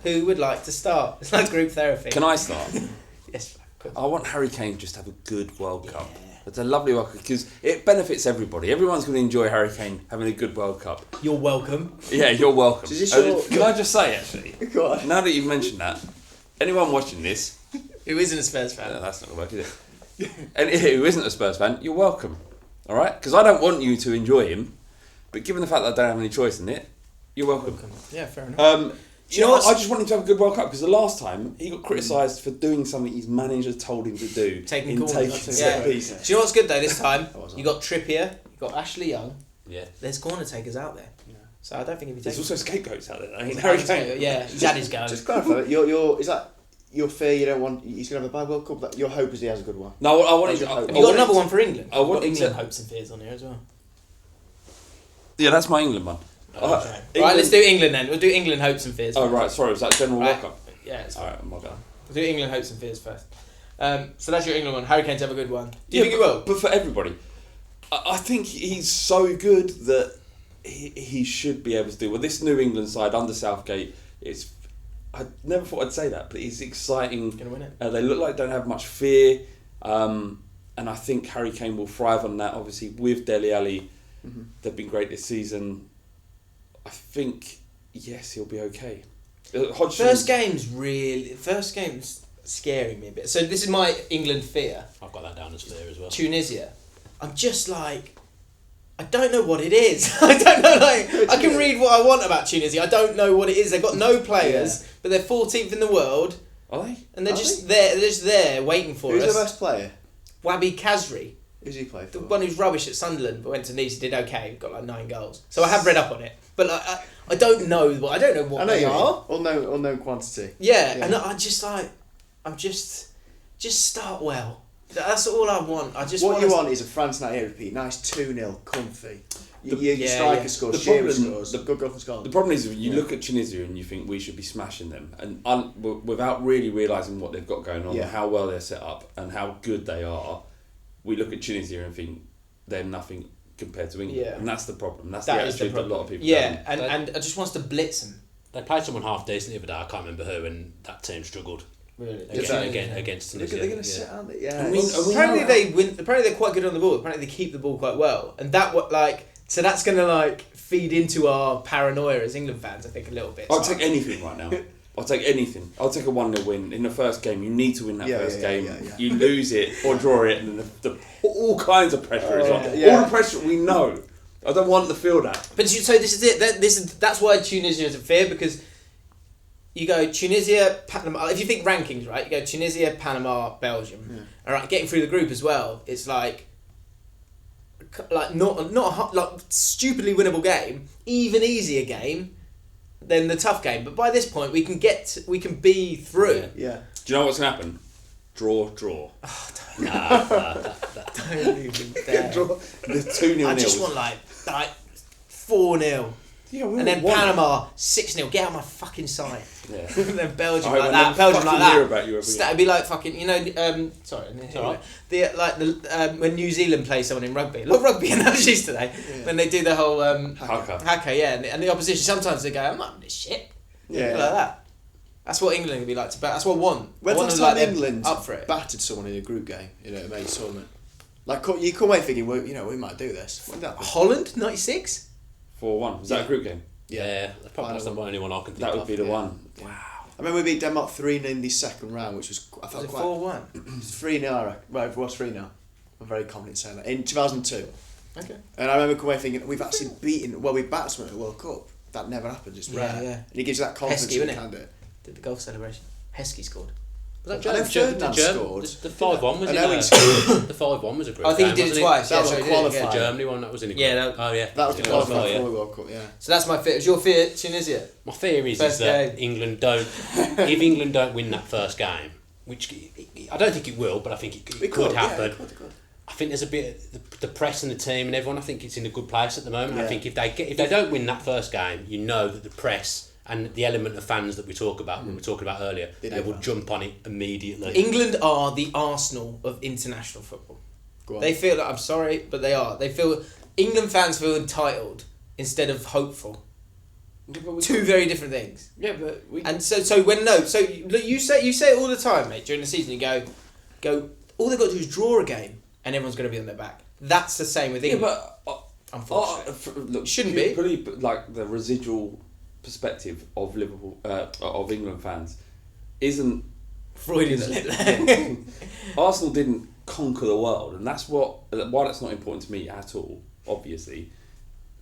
Who would like to start? It's like group therapy. Can I start? Yes. I want Harry Kane just to have a good World Cup. It's a lovely World Cup because it benefits everybody. Everyone's going to enjoy Harry Kane having a good World Cup. You're welcome. Yeah, you're welcome. So Can I just say, actually, Go on. now that you've mentioned that, anyone watching this... Who isn't a Spurs fan? No, that's not going to work, is it? And who isn't a Spurs fan, you're welcome. All right? Because I don't want you to enjoy him, but given the fact that I don't have any choice in it, you're welcome. Yeah, fair enough. You know what? I just want him to have a good World Cup because the last time he got criticised for doing something his manager told him to do. Taking set pieces. Do you know what's good though this time? You got Trippier, you got Ashley Young. Yeah. There's corner takers out there. Yeah. So I don't think he'd be taking... There's also scapegoats out there. I mean, Harry Kane. Yeah, he's had his go. Just clarify, is that your fear you don't want... He's going to have a bad World Cup? Your hope is he has a good one? No, I want Have you got another one for England? I want England hopes and fears on here as well. Yeah, that's my England one. Okay. Right, let's do England then. We'll do England hopes and fears. Oh, right, sorry, was that general World Cup? Yeah, it's fine. Alright, my bad. We'll do England hopes and fears first. So that's your England one. Harry Kane's have a good one. Do you think he will? But for everybody. I think he's so good that he should be able to do... Well, this New England side under Southgate, I never thought I'd say that, but it's exciting. Gonna win it. They look like they don't have much fear. And I think Harry Kane will thrive on that, obviously, with Dele Alli. Mm-hmm. They've been great this season. I think, yes, he'll be okay. First game's scaring me a bit. So this is my England fear. I've got that down as fear as well. Tunisia. I'm just like, I don't know what it is. I don't know, like, I can read what I want about Tunisia. I don't know what it is. They've got no players, but they're 14th in the world. Are they? And they're just there waiting for us. Who's the best player? Wabi Kazri. Who's he play for? The one who's rubbish at Sunderland, but went to Nice, did okay, got like 9 goals. So I have read up on it, but like, I don't know what they are. Unknown quantity. Yeah, and I'm just start well. That's all I want. What you want is a France night repeat, nice 2-0, comfy. Your striker scores, Shearer scores, good goal from Scotland. The problem is you look at Tunisia and you think we should be smashing them, and without really realising what they've got going on, how well they're set up, and how good they are. We look at Tunisia and think they're nothing compared to England, and that's the problem. That's the attitude that a lot of people. And I just wants to blitz them. They played someone half decent the other day. I can't remember who, and that team struggled. Really? Against Tunisia. They're going to sit, aren't they? Yeah. Apparently they win. Apparently they're quite good on the ball. Apparently they keep the ball quite well, and so that's going to feed into our paranoia as England fans. I think a little bit. I'll take anything right now. I'll take anything. I'll take a 1-0 win in the first game. You need to win that first game. Yeah. You lose it or draw it, and then all kinds of pressure is on. All the pressure we know. I don't want to feel that. But so this is it. That's why Tunisia is a fear, because you go Tunisia, Panama. If you think rankings, right? You go Tunisia, Panama, Belgium. Yeah. All right, getting through the group as well. It's like not a stupidly winnable game, even easier game than the tough game. But by this point, we can be through. Yeah. Do you know what's gonna happen? Draw. Oh, don't even dare. The 2-0. I just want like 4-0. Yeah, and then Panama 6-0. Get out of my fucking sight. Yeah. And then Belgium like that. Belgium like that. It'd be like fucking, when New Zealand play someone in rugby. Look, rugby analogies today. Yeah. When they do the whole haka, and the opposition sometimes they go, I'm not in this shit. Yeah. Like that. That's what England would be like to bat. That's what I want. When's the last time England up for it? Battered someone in a group game in a major tournament? Like, you come away thinking, well, we might do this. Holland, 96? 4-1. Was that a group game? Yeah, that's probably not the only one I can think of. That would be the one. Wow. I remember we beat Denmark 3-0 in the second round, which was... I felt quite... 4-1? It was 3-0, I reckon. Right, it was 3-0. I'm very confident saying that. In 2002. Okay. And I remember coming away thinking, we've actually beaten... Well, we batted someone at the World Cup. That never happens. It's rare. Yeah. And it gives you that confidence you can do it. Did the golf celebration. Heskey scored. Was that Ferdinand scored? The 5-1 was it? The 5-1 was a great I think he did it twice. That was a qualifier. The Germany one, that was in a group. Yeah. That was the qualifier for the World Cup, yeah. So that's my fear. Is your fear Tunisia? My fear is that England don't... If England don't win that first game, which I don't think it will, but I think it could happen. Yeah, it could. I think there's a bit of the press and the team and everyone. I think it's in a good place at the moment. Yeah. I think if they don't win that first game, you know that the press and the element of fans that we talk about, we were talking about earlier, they will jump on it immediately. England are the Arsenal of international football. They feel like, I'm sorry, but they are. England fans feel entitled instead of hopeful. Two very different things. Yeah, but you say it all the time, mate. During the season, you go. All they've got to do is draw a game, and everyone's going to be on their back. That's the same with England. Yeah, but unfortunately, look, shouldn't be. Probably like the residual perspective of Liverpool, of England fans, isn't Freudian slip there. Arsenal didn't conquer the world, and that's why that's not important to me at all. Obviously,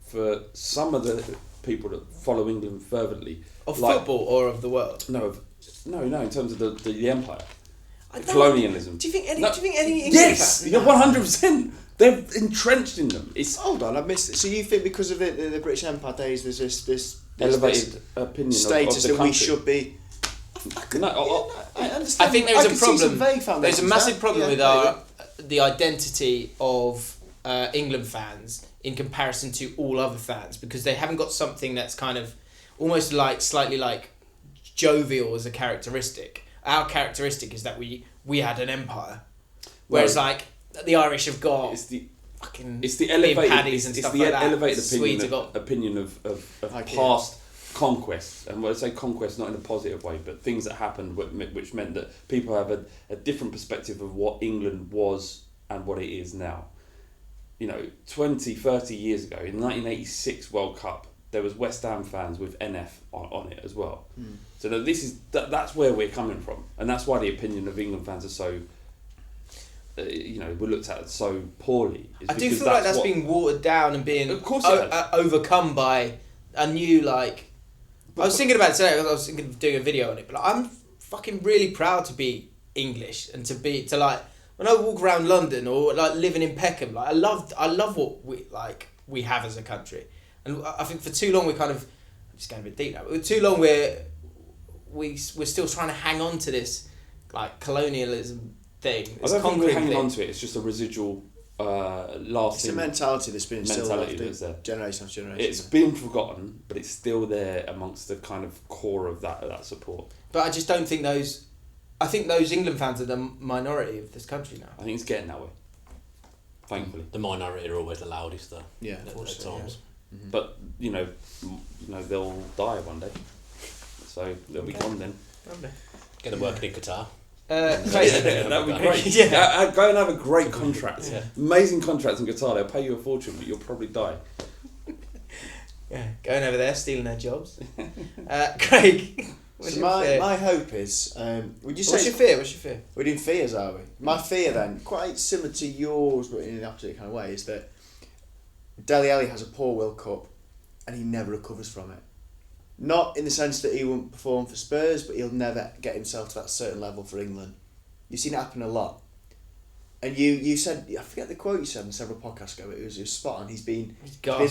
for some of the people that follow England fervently, of football or of the world. No, in terms of the empire, colonialism. Do you think any England Yes, you're 100%. They're entrenched in them. Hold on, I missed it. So you think because of the British Empire days, there's this elevated opinion status of the that country. we should be? I understand. I think there's a problem. There's a massive problem with the identity of England fans in comparison to all other fans, because they haven't got something that's kind of almost like slightly like jovial as a characteristic. Our characteristic is that we had an empire, whereas like the Irish have got it's the elevated paddies and stuff like that. Elevated opinion of past conquests, and when I say conquest, not in a positive way, but things that happened which meant that people have a different perspective of what England was and what it is now. 20, 30 years ago, in the 1986 World Cup, there was West Ham fans with NF on it as well. So that's where we're coming from, and that's why the opinion of England fans are so we're looked at so poorly. I do feel like that's being watered down and being overcome by a new I was thinking about it today. I was thinking of doing a video on it, but I'm fucking really proud to be English and to when I walk around London or living in Peckham, I love what we have as a country, and I think for too long I'm just going a bit deep now. But for too long we're still trying to hang on to this colonialism thing. I don't think we're hanging on to it. It's just a residual lasting. It's a mentality that's been there. Generation after generation. It's been forgotten, but it's still there amongst the kind of core of that support. But I just don't think those. I think those England fans are the minority of this country now. I think it's getting that way. Thankfully, the minority are always the loudest, though. Yeah, at times. Yeah. Mm-hmm. But they'll die one day, so they'll be gone then. Get them working in Qatar. That would be great. Yeah, go and have a great contract. Yeah. Amazing contracts in Qatar. They'll pay you a fortune, but you'll probably die. Yeah, going over there, stealing their jobs. Craig. So my hope is, would you say... What's your fear? We're doing fears, are we? My fear then, quite similar to yours, but in an opposite kind of way, is that Dele has a poor World Cup and he never recovers from it. Not in the sense that he won't perform for Spurs, but he'll never get himself to that certain level for England. You've seen it happen a lot. And you said, I forget the quote you said on several podcasts ago, it was spot on. He's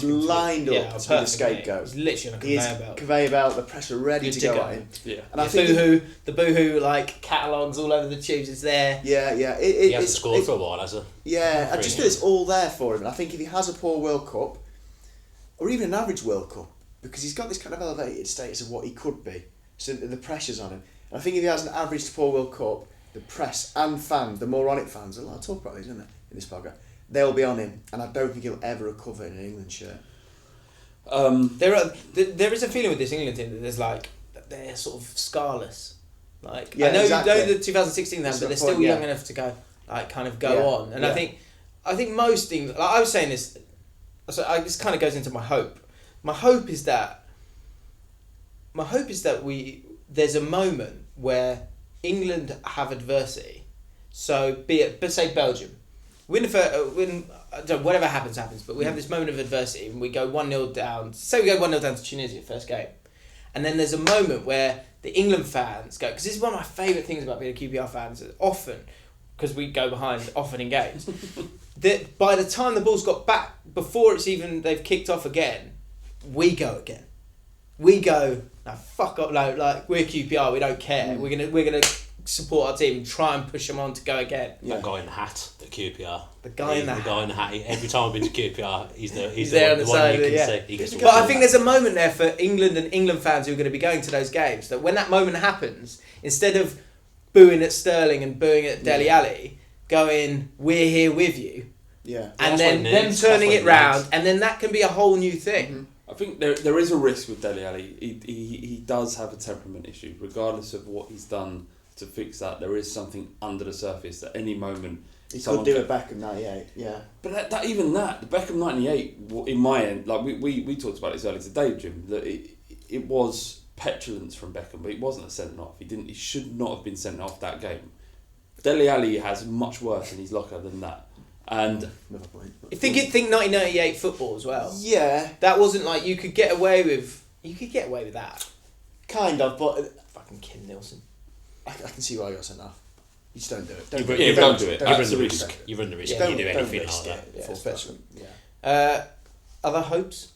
lined up to be the scapegoat. He's literally on a conveyor belt. Conveyor belt, the press are ready to go at him. Yeah. And I think the boohoo catalogues all over the tubes is there. Yeah. He hasn't scored for a while, has he? Yeah, I just feel it's all there for him. And I think if he has a poor World Cup, or even an average World Cup, because he's got this kind of elevated status of what he could be, so the pressure's on him. And I think if he has an average to poor World Cup, the press and fans, the moronic fans, a lot of talk about these, isn't there, in this program, they'll be on him, and I don't think he'll ever recover in an England shirt. There is a feeling with this England team that there's they're sort of scarless. I know exactly. The 2016 but they're still young enough to go on. And I think most England, I was saying this, so this kind of goes into my hope. My hope is that there's a moment where England have adversity. So be it, say Belgium, whatever happens, but we have this moment of adversity and we go 1-0 down. Say we go 1-0 down to Tunisia first game, and then there's a moment where the England fans go, because this is one of my favourite things about being a QPR fan, is often, because we go behind often in games, that by the time the ball's got back, before it's even they've kicked off again, we go again. We go, no, fuck up, we're QPR, we don't care. We're gonna support our team and try and push them on to go again. That guy in the hat at QPR. The guy in the hat. Every time I've been to QPR, he's there on the side one you can see. But I think there's a moment there for England and England fans who are going to be going to those games, that when that moment happens, instead of booing at Sterling and booing at Dele Alli, going, we're here with you. Yeah. And then them turning it round, and then that can be a whole new thing. I think there is a risk with Dele Alli. He does have a temperament issue. Regardless of what he's done to fix that, there is something under the surface that any moment... He could do it back in 98, yeah. But the Beckham 98, in my end, like we talked about this earlier today, Jim, that it was petulance from Beckham, but it wasn't a sent-off. He should not have been sent off that game. Dele Alli has much worse in his locker than that. And think 1998 football as well. Yeah. That wasn't like you could get away with that. Kind of, but Fucking Kim Nielsen. I can see why you got sent off. You just don't do it. Don't do it. You run the risk. You run the risk. You do anything like that. Yeah, especially. Yeah. Other hopes?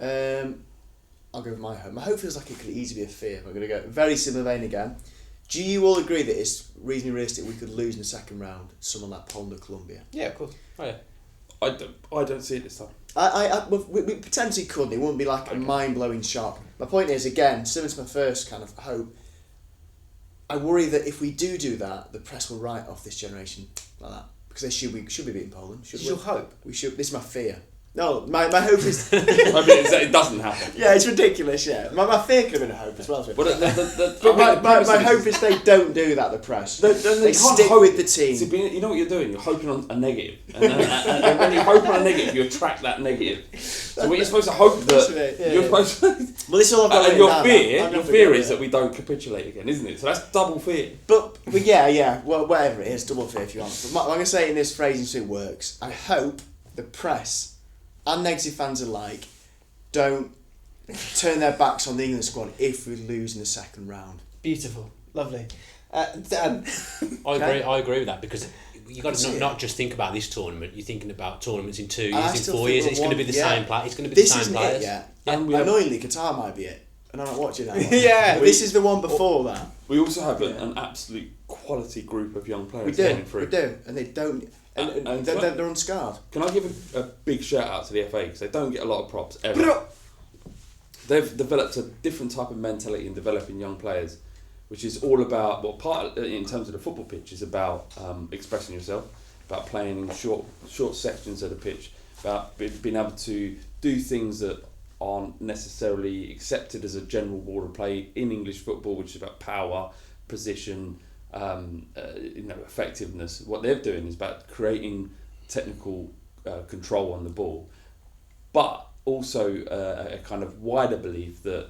I'll go with my hope. My hope feels like it could easily be a fear. I'm going to go very similar vein again. Do you all agree that it's reasonably realistic we could lose in the second round to someone like Poland or Colombia? Yeah, of course. Oh, yeah. I don't see it this time. We potentially could. It wouldn't be like a mind-blowing shock. My point is, again, similar to my first kind of hope, I worry that if we do that, the press will write off this generation like that. Because they should be beating Poland. This is your hope? We should. This is my fear. No, my hope is... I mean, it doesn't happen. Yeah, it's ridiculous, yeah. My fear could have been a hope as well. But my hope is they don't do that, the press. They stick with the team. See, you know what you're doing? You're hoping on a negative. And when you hope on a negative, you attract that negative. So what you're supposed to hope that... You're supposed to... Well, this is all I've got and your fear is that we don't capitulate again, isn't it? So that's double fear. But yeah. Well, whatever it is, double fear if you want. But I'm going to say it in this phrasing so it works. I hope the press... and negative fans alike don't turn their backs on the England squad if we lose in the second round. Beautiful, lovely. Dan, I agree with that, because you got to not just think about this tournament. You're thinking about tournaments in 2 years, in 4 years. It's going to be the same play. It's going to be the same players. Annoyingly, Qatar might be it, and I'm not watching that one. Yeah, this is the one before that. We also have an absolute quality group of young players. We do, and they don't. And they're unscarred. Can I give a big shout out to the FA, because they don't get a lot of props ever. They've developed a different type of mentality in developing young players, which is all about, in terms of the football pitch, is about expressing yourself, about playing in short sections of the pitch, about being able to do things that aren't necessarily accepted as a general order of play in English football, which is about power, position, effectiveness. What they're doing is about creating technical control on the ball, but also a kind of wider belief that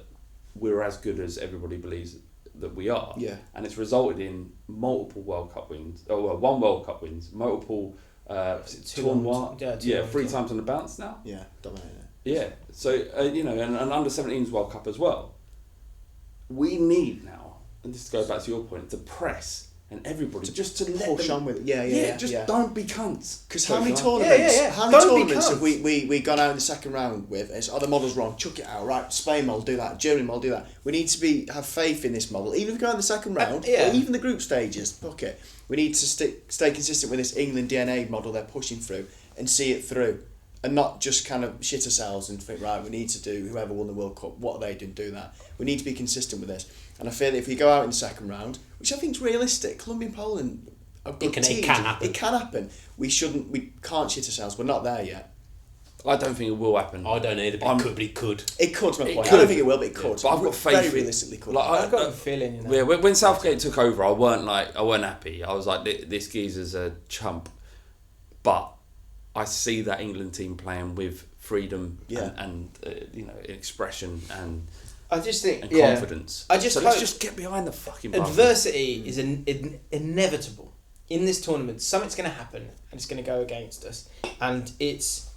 we're as good as everybody believes that we are. Yeah. And it's resulted in multiple World Cup wins, one World Cup wins, multiple tournois, 3 times on the bounce now. Yeah, dominating it. Yeah, so and under 17s World Cup as well. We need now. And this goes back to your point, the press and everybody just to let push them on with it. Yeah, don't be cunts. Because how many tournaments? How many tournaments have we gone out in the second round with? It's the model's wrong. Chuck it out. Right, Spain model do that. Germany model do that. We need to have faith in this model. Even if we go in the second round, or even the group stages. Fuck it. We need to stay consistent with this England DNA model they're pushing through and see it through, and not just kind of shit ourselves and think, right, we need to do whoever won the World Cup. What are they doing? Do that. We need to be consistent with this. And I feel that if we go out in the second round, which I think is realistic, Colombia and Poland are good teams. It can happen. It can happen. We can't shit ourselves. We're not there yet. I don't think it will happen. I don't either, but it could. It could, my point. I don't think it will, but it could. But I've got faith. Very realistically could. I've got a feeling, Yeah, when Southgate took over, I weren't happy. I was like, this geezer's a chump. But I see that England team playing with freedom and expression and... I just think confidence. Let's just get behind the fucking ball. Adversity is inevitable in this tournament. Something's going to happen and it's going to go against us. And it's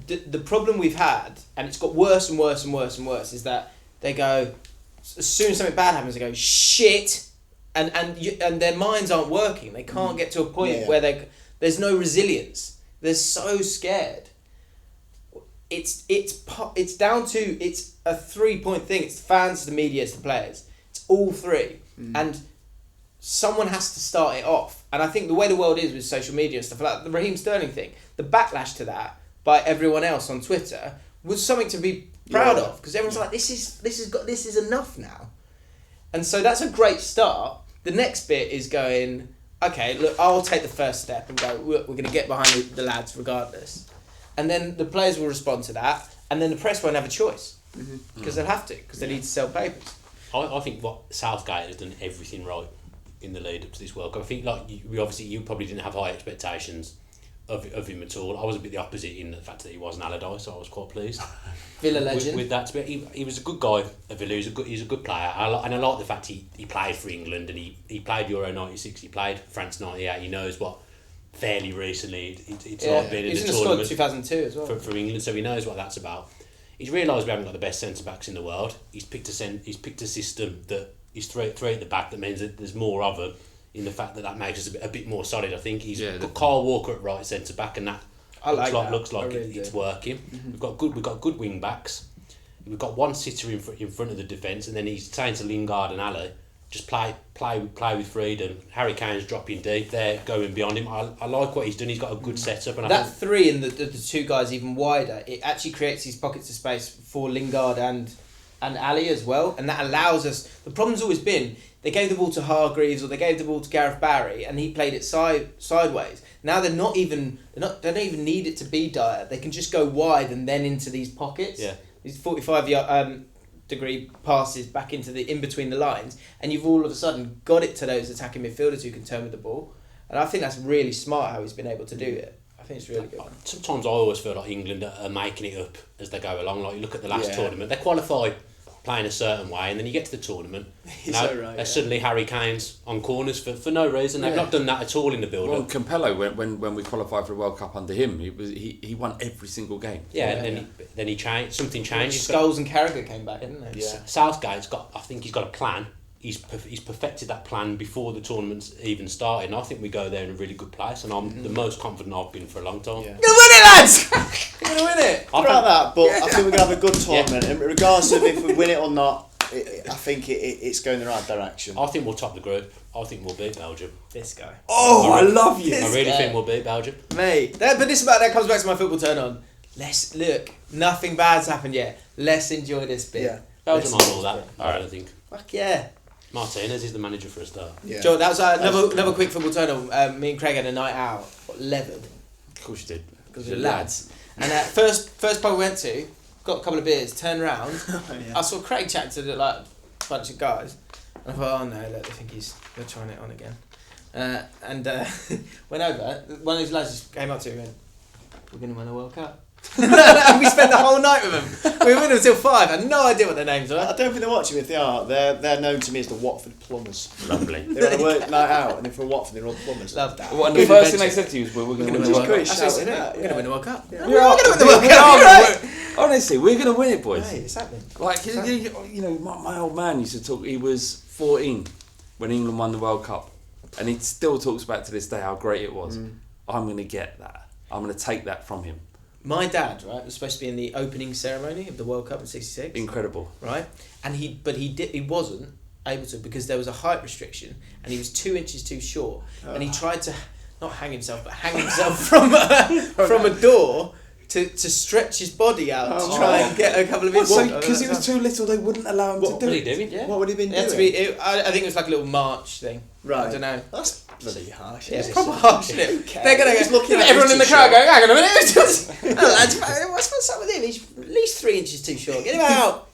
the problem we've had, and it's got worse and worse and worse and worse. Is that they go, as soon as something bad happens, they go shit, and their minds aren't working. They can't get to a point where there's no resilience. They're so scared. It's down to it's a 3-point thing. It's the fans, the media, it's the players. It's all three, and someone has to start it off. And I think the way the world is with social media and stuff like the Raheem Sterling thing, the backlash to that by everyone else on Twitter was something to be proud of, because everyone's like, this is enough now, and so that's a great start. The next bit is going, okay, look, I'll take the first step and go, we're going to get behind the lads regardless. And then the players will respond to that, and then the press won't have a choice because they'll have to because they need to sell papers. I think what Southgate has done everything right in the lead up to this World Cup. I think you probably didn't have high expectations of him at all. I was a bit the opposite in the fact that he wasn't Allardyce, so I was quite pleased. Villa legend. With that, he was a good guy at Villa. He's a good player, and I like the fact he played for England and he played Euro '96. He played France '98. He knows what fairly recently it's like being in the tournament. 2002 as well for England, so he knows what that's about. He's realised we haven't got the best centre backs in the world. He's picked a system that is three at the back that means that there's more of them. In the fact that makes us a bit more solid, I think he's got Kyle Walker at right centre back, and that looks like it's working. We've got good wing backs. We've got one sitter in front of the defence, and then he's saying to Lingard and Ali, just play with freedom. Harry Kane's dropping deep. They're going beyond him. I like what he's done. He's got a good setup. And that three and the two guys even wider, it actually creates these pockets of space for Lingard and Ali as well, and that allows us. The problem's always been they gave the ball to Hargreaves or they gave the ball to Gareth Barry, and he played it sideways. Now they don't even need it to be Dyer. They can just go wide and then into these pockets. Yeah. These 45-degree passes back into the in between the lines, and you've all of a sudden got it to those attacking midfielders who can turn with the ball. And I think that's really smart how he's been able to do it. I think it's really good. Sometimes I always feel like England are making it up as they go along. Like you look at the last tournament, they qualify playing a certain way, and then you get to the tournament. Suddenly Harry Kane's on corners for no reason. They've not done that at all in the build-up. Well, Campello, when we qualified for the World Cup under him, he won every single game. Then he changed. Something changed. Scholes and Carragher came back, didn't they? Yeah. Southgate's I think he's got a plan. He's perfected that plan before the tournament's even started, and I think we go there in a really good place, and I'm the most confident I've been for a long time. We're going to win it, lads! We're going to win it! I about that, but I think we're going to have a good tournament, and regardless of if we win it or not, I think it's going in the right direction. I think we'll top the group. I think we'll beat Belgium. This guy. Oh, I love you! I really think we'll beat Belgium. Mate, but that comes back to my football turn on. Look, nothing bad's happened yet. Let's enjoy this bit. Yeah. Belgium on all that, I think. Fuck yeah. Martinez is the manager for a start. Yeah. Joe, that was another quick football turn on. Me and Craig had a night out. What, 11? Of course you did. Because we're lads. And first pub we went to, got a couple of beers, turned around. I saw Craig chatting to a bunch of guys. And I thought, oh no, look, I think they're trying it on again. And went over. One of those lads just came up to me and went, we're going to win the World Cup. And we spent the whole night with them. We were with them until 5. I had no idea what their names were. I don't think they're watching me. If they are, they're known to me as the Watford Plumbers. Lovely. They're on a work night out, and if we're Watford, they're all plumbers. Love that. Well, and the first thing they said to you was, we're going to win the World Cup. We're going to win the World Cup. We're going to win the World Cup. Honestly, we're going to win it, boys. Right, it's happening. Like, you know, my old man used to talk. He was 14 when England won the World Cup, and he still talks about to this day how great it was. I'm going to get that. I'm going to take that from him. My dad, right, was supposed to be in the opening ceremony of the World Cup in '66. Incredible, right? And he wasn't able to because there was a height restriction, and he was 2 inches too short, and he tried to not hang himself, but hang himself from a door to stretch his body out to try and get a couple of inches. Because he was too little, they wouldn't allow him to do it. What were he doing? Yeah. What would he been doing? I think it was like a little march thing. Right. I don't know. That's bloody harsh. Yeah, it's proper harsh, isn't it? Okay. They're going to go, everyone in the crowd going, hang on a minute, what's up with him? He's at least 3 inches too short. Get him out.